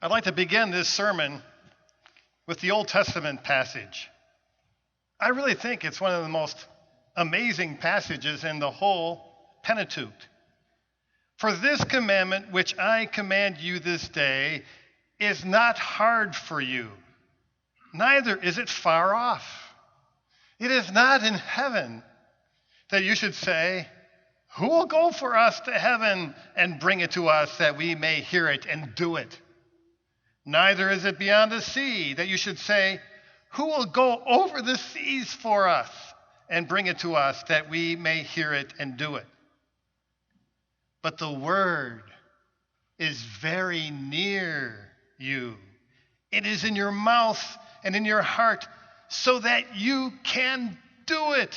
I'd like to begin this sermon with the Old Testament passage. I really think it's one of the most amazing passages in the whole Pentateuch. For this commandment which I command you this day is not hard for you, neither is it far off. It is not in heaven that you should say, who will go for us to heaven and bring it to us that we may hear it and do it? Neither is it beyond the sea that you should say, who will go over the seas for us and bring it to us that we may hear it and do it? But the word is very near you. It is in your mouth and in your heart so that you can do it.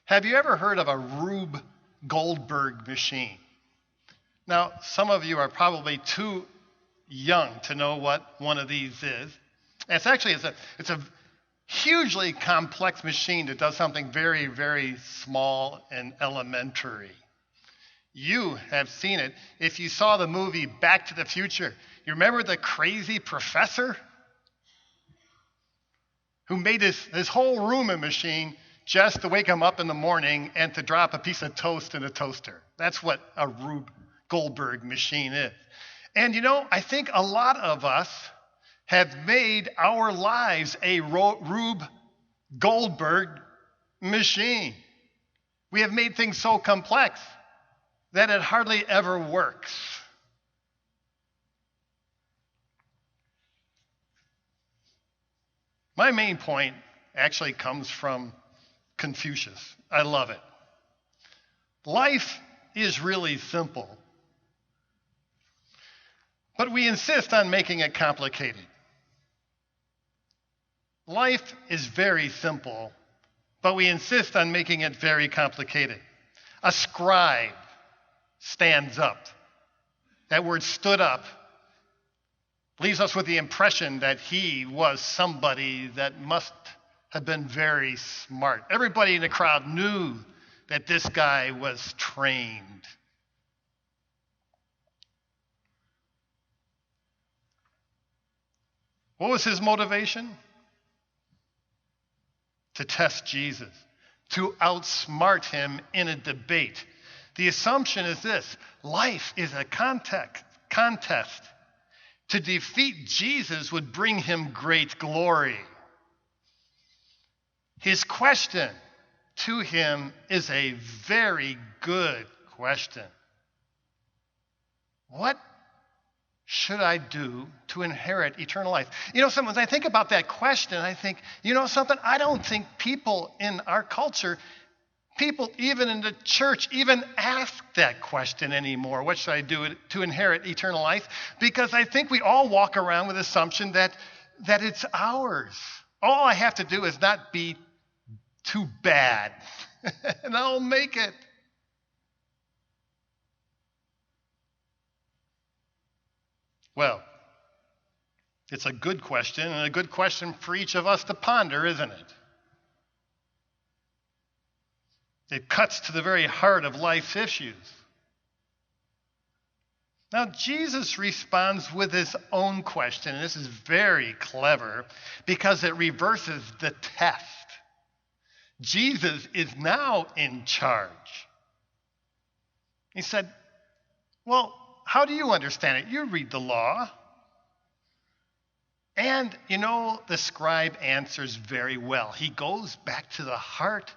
Have you ever heard of a Rube Goldberg machine? Now, some of you are probably too young to know what one of these is. It's a hugely complex machine that does something very, very small and elementary. You have seen it. If you saw the movie Back to the Future, you remember the crazy professor who made his whole room a machine just to wake him up in the morning and to drop a piece of toast in a toaster. That's what a Rube Goldberg machine is. And I think a lot of us have made our lives a Rube Goldberg machine. We have made things so complex that it hardly ever works. My main point actually comes from Confucius. I love it. Life is really simple, but we insist on making it complicated. Life is very simple, but we insist on making it very complicated. A scribe stands up. That word stood up leaves us with the impression that he was somebody that must have been very smart. Everybody in the crowd knew that this guy was trained. What was his motivation? To test Jesus, to outsmart him in a debate. The assumption is this: life is a contest. To defeat Jesus would bring him great glory. His question to him is a very good question. What should I do to inherit eternal life? Sometimes I think about that question, I think, something, I don't think people in our culture, people even in the church, even ask that question anymore. What should I do to inherit eternal life? Because I think we all walk around with the assumption that it's ours. All I have to do is not be too bad, and I'll make it. Well, it's a good question, and a good question for each of us to ponder, isn't it? It cuts to the very heart of life's issues. Now, Jesus responds with his own question, and this is very clever because it reverses the test. Jesus is now in charge. He said, well, how do you understand it? You read the law. And, the scribe answers very well. He goes back to the heart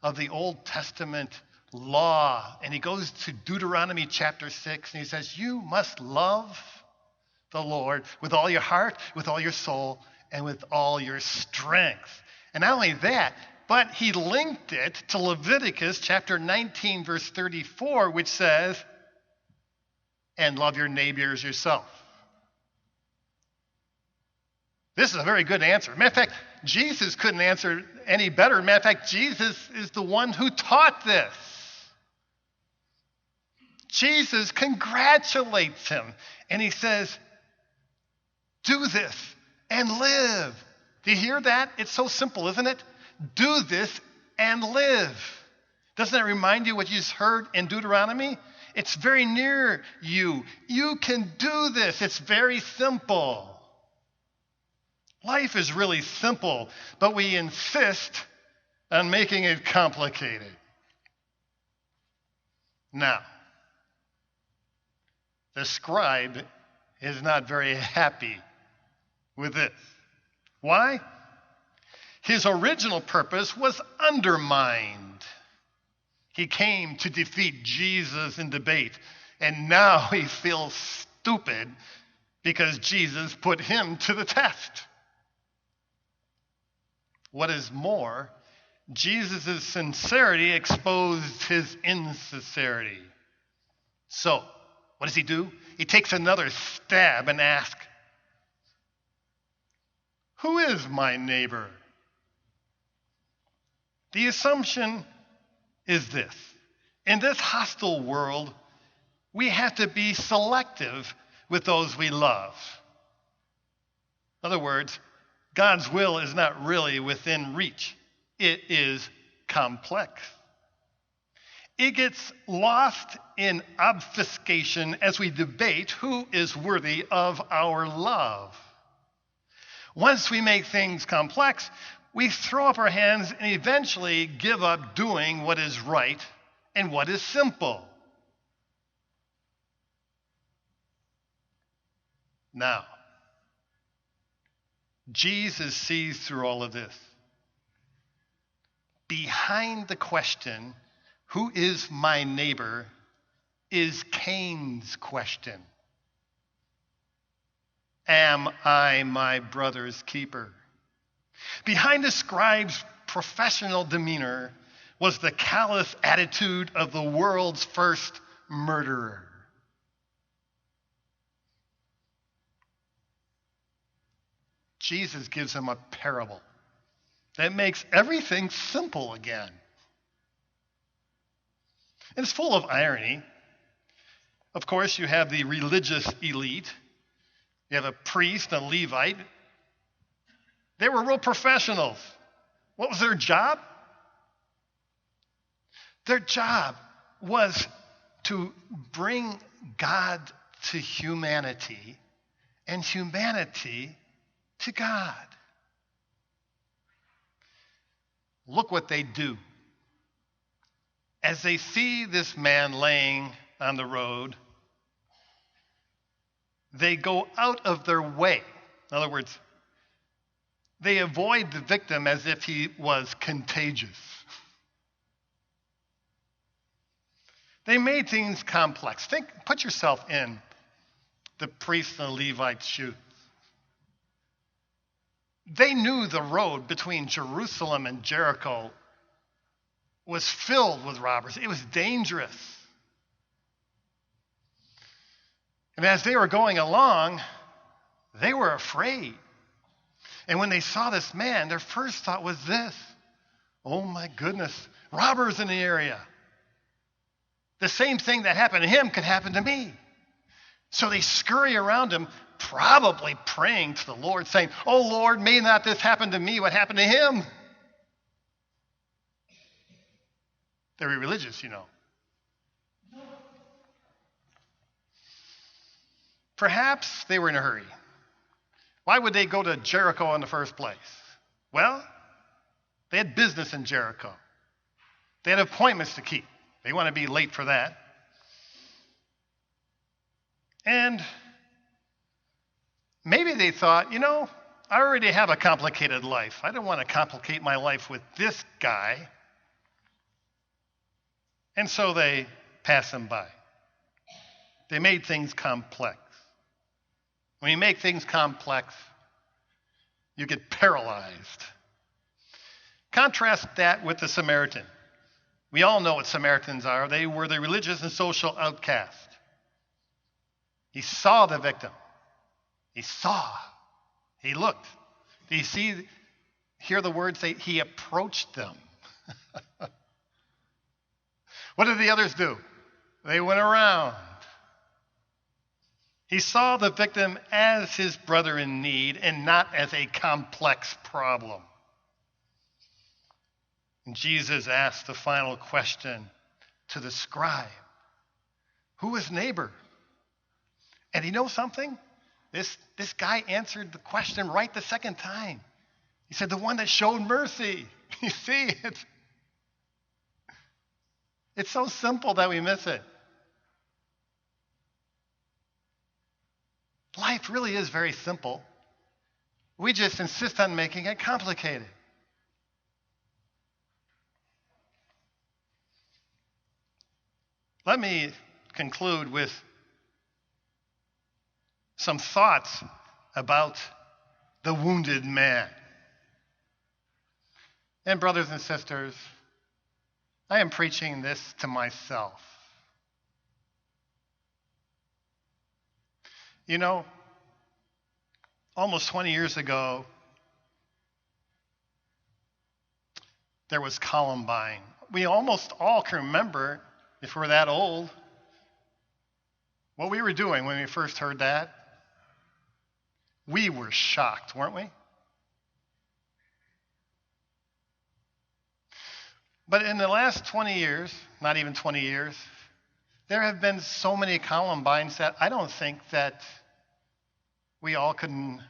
of the Old Testament law, and he goes to Deuteronomy chapter 6, and he says, you must love the Lord with all your heart, with all your soul, and with all your strength. And not only that, but he linked it to Leviticus chapter 19, verse 34, which says, and love your neighbor as yourself. This is a very good answer. Matter of fact, Jesus couldn't answer any better. Matter of fact, Jesus is the one who taught this. Jesus congratulates him, and he says, do this and live. Do you hear that? It's so simple, isn't it? Do this and live. Doesn't that remind you what you just heard in Deuteronomy? It's very near you. You can do this. It's very simple. Life is really simple, but we insist on making it complicated. Now, the scribe is not very happy with this. Why? His original purpose was undermined. He came to defeat Jesus in debate, and now he feels stupid because Jesus put him to the test. What is more, Jesus' sincerity exposed his insincerity. So, what does he do? He takes another stab and asks, "Who is my neighbor?" The assumption is this: in this hostile world, we have to be selective with those we love. In other words, God's will is not really within reach. It is complex. It gets lost in obfuscation as we debate who is worthy of our love. Once we make things complex, we throw up our hands and eventually give up doing what is right and what is simple. Now, Jesus sees through all of this. Behind the question, "Who is my neighbor?" is Cain's question. Am I my brother's keeper? Behind the scribe's professional demeanor was the callous attitude of the world's first murderer. Jesus gives him a parable that makes everything simple again. It's full of irony. Of course, you have the religious elite. You have a priest, a Levite. They were real professionals. What was their job? Their job was to bring God to humanity and humanity to God. Look what they do. As they see this man laying on the road, they go out of their way. In other words, they avoid the victim as if he was contagious. They made things complex. Put yourself in the priest and the Levite's shoes. They knew the road between Jerusalem and Jericho was filled with robbers. It was dangerous. And as they were going along, they were afraid. And when they saw this man, their first thought was this: "Oh my goodness, robbers in the area. The same thing that happened to him could happen to me." So they scurry around him, probably praying to the Lord, saying, "Oh Lord, may not this happen to me what happened to him." They were religious, you know. Perhaps they were in a hurry. Why would they go to Jericho in the first place? Well, they had business in Jericho. They had appointments to keep. They want to be late for that. And maybe they thought, I already have a complicated life. I don't want to complicate my life with this guy. And so they pass him by. They made things complex. When you make things complex, you get paralyzed. Contrast that with the Samaritan. We all know what Samaritans are. They were the religious and social outcast. He saw the victim. He saw. He looked. Do you hear the words say he approached them? What did the others do? They went around. He saw the victim as his brother in need and not as a complex problem. And Jesus asked the final question to the scribe, who is neighbor? And you know something? This guy answered the question right the second time. He said, the one that showed mercy. You see, it's so simple that we miss it. Life really is very simple. We just insist on making it complicated. Let me conclude with some thoughts about the wounded man. And brothers and sisters, I am preaching this to myself. You know, almost 20 years ago, there was Columbine. We almost all can remember, if we're that old, what we were doing when we first heard that. We were shocked, weren't we? But in the last 20 years, not even 20 years, there have been so many Columbines that I don't think that we all can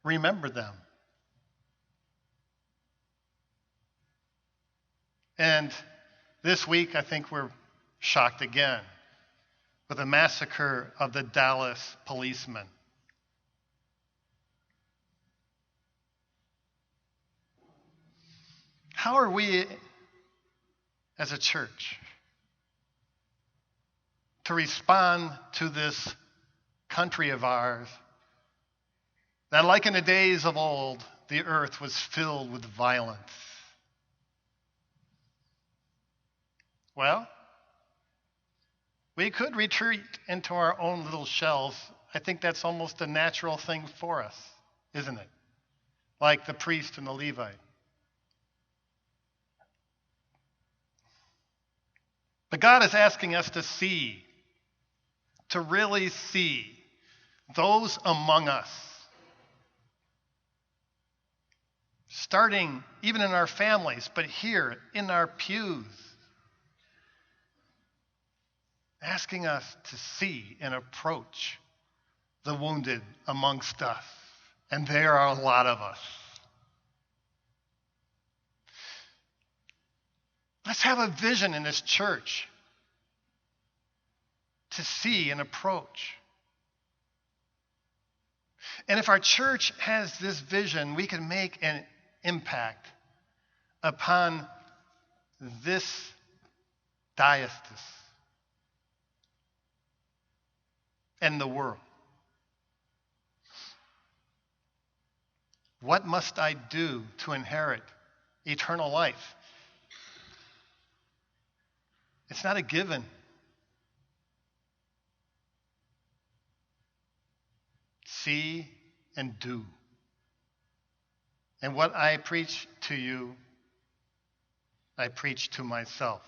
remember them. And this week, I think we're shocked again with the massacre of the Dallas policemen. How are we as a church to respond to this country of ours that, like in the days of old, the earth was filled with violence? Well, we could retreat into our own little shells. I think that's almost a natural thing for us, isn't it? Like the priest and the Levite. But God is asking us to see, to really see those among us, starting even in our families, but here in our pews, asking us to see and approach the wounded amongst us. And there are a lot of us. Let's have a vision in this church to see and approach. And if our church has this vision, we can make an impact upon this diocese and the world. What must I do to inherit eternal life? It's not a given. See and do. And what I preach to you, I preach to myself.